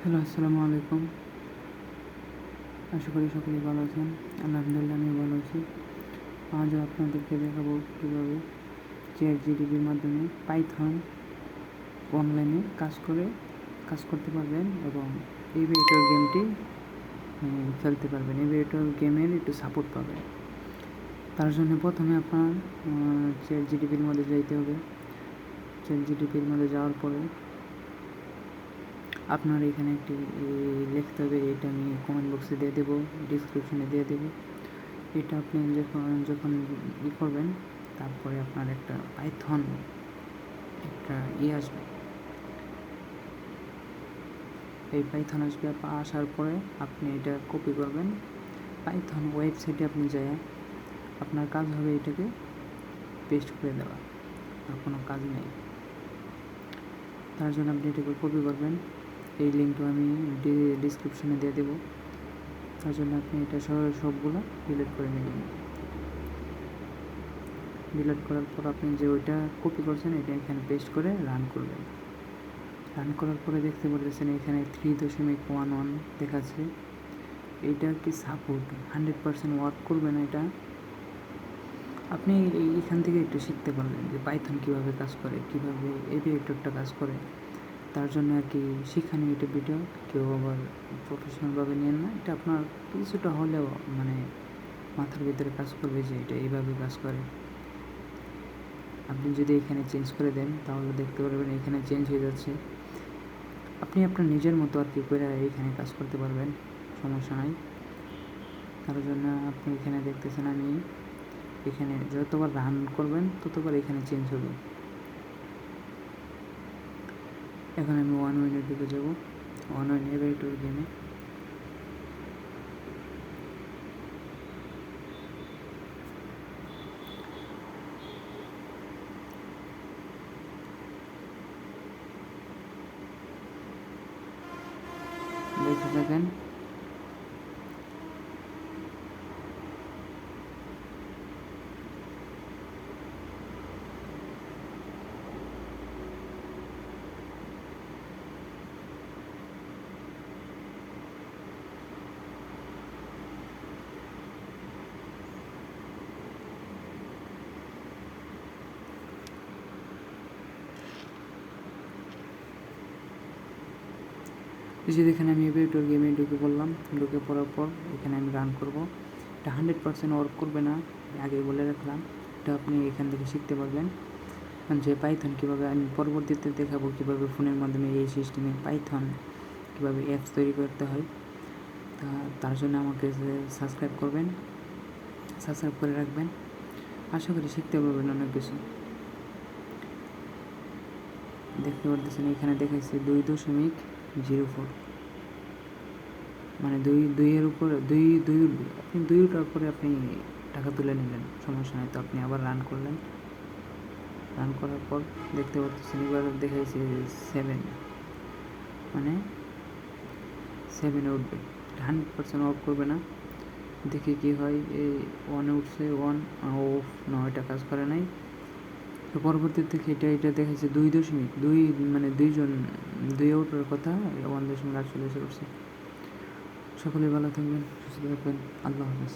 Hello, আসসালামু আলাইকুম। আশা করি সকলেই ভালো আছেন। আলহামদুলিল্লাহ, আমি ভালো আছি। আজও আপনাদেরকে দেখাবো কীভাবে চ্যাটজিপিটির মাধ্যমে পাইথন অনলাইনে কাজ করতে পারবেন এবং এভিয়েটর গেমটি খেলতে পারবেন। এভিয়েটর গেমের একটু সাপোর্ট পাবেন। তার জন্য প্রথমে আপনার চ্যাটজিপিটির মধ্যে যাইতে হবে। চ্যাটজিপিটির মধ্যে যাওয়ার পরে আপনার এখানে একটি লিখতে হবে। এটা আমি কমেন্ট বক্সে দিয়ে দেবো, ডিসক্রিপশনে দিয়ে দেবো। এটা আপনি যখন করবেন, তারপরে আপনার একটা পাইথন একটা আসবে। এই পাইথন আসবে, আসার পরে আপনি এটা কপি করবেন। পাইথন ওয়েবসাইটে আপনি যায় আপনার কাজ হবে এটাকে পেস্ট করে দেওয়া, আর কোনো কাজ নেই। তার জন্য আপনি এটাকে কপি করবেন। এই লিঙ্কটা আমি ডিসক্রিপশনে দিয়ে দেবো। তার জন্য আপনি এটা সবগুলো ডিলিট করে নেবেন। ডিলিট করার পর আপনি যে ওইটা কপি করছেন এটা এখানে পেস্ট করে রান করবেন। রান করার পরে দেখতে পাচ্ছেন এখানে 3.11 দেখাচ্ছে। এইটা কি সাপোর্ট 100% ওয়ার্ক করবে না। এটা আপনি এইখান থেকে একটু শিখতে পারবেন যে পাইথন কীভাবে কাজ করে, কীভাবে এভিয়েটরটা কাজ করে। তার জন্য আর কি শিক্ষণীয় ইউটিউব ভিডিও, কেউ আবার প্রফেশনালভাবে নেন না। এটা আপনার কিছুটা হলেও মানে মাথার ভিতরে কাজ করবে যে এটা এইভাবে কাজ করে। আপনি যদি এখানে চেঞ্জ করে দেন তাহলে দেখতে পারবেন এখানে চেঞ্জ হয়ে যাচ্ছে। আপনি আপনার নিজের মতো আর কি করে এইখানে কাজ করতে পারবেন, সমস্যা নাই। তার জন্য আপনি এখানে দেখতেছেন আমি এখানে যতবার রান করবেন ততবার এখানে চেঞ্জ হবে। এখন আমি 1 মিনিট দিকে যাব, 1 এভিয়েটর গেমে। দেখতে থাকেন। যে এখানে আমি এভিয়েটর গেমে ঢুকে পড়লাম। ঢুকে পড়ার পর এখানে আমি রান করব। এটা 100% ওয়ার্ক করবে না, আগে বলে রাখলাম। এটা আপনি এখান থেকে শিখতে পারবেন যে পাইথন কীভাবে, আমি পরবর্তীতে দেখাবো কীভাবে ফোনের মাধ্যমে এই সিস্টেমে পাইথন কীভাবে অ্যাপস তৈরি করতে হয়। তার জন্য আমাকে সাবস্ক্রাইব করবেন, সাবস্ক্রাইব করে রাখবেন। আশা করি শিখতে পারবেন অনেক কিছু। দেখতে পারতেছেন এখানে দেখাইছে 2.04, মানে দুইয়ের উপর দুই উঠবে। আপনি 2 উঠার পরে আপনি টাকা তুলে নিলেন, সমস্যা নেই। তো আপনি আবার রান করলেন। রান করার পর দেখতে পাচ্ছেন এবার দেখাইছে 7, মানে 7 উঠবে। 100% অফ করবে না, দেখি কি হয়। এই 1 উঠছে, 1 অফ না, এটা কাজ করে নাই। তো পরবর্তী থেকে এটা দেখাচ্ছে 2.2, মানে 2 ওঠার কথা 1.48 উঠছে। সকলে ভালো থাকবেন, সুস্থ থাকবেন। আল্লাহ হাফেজ।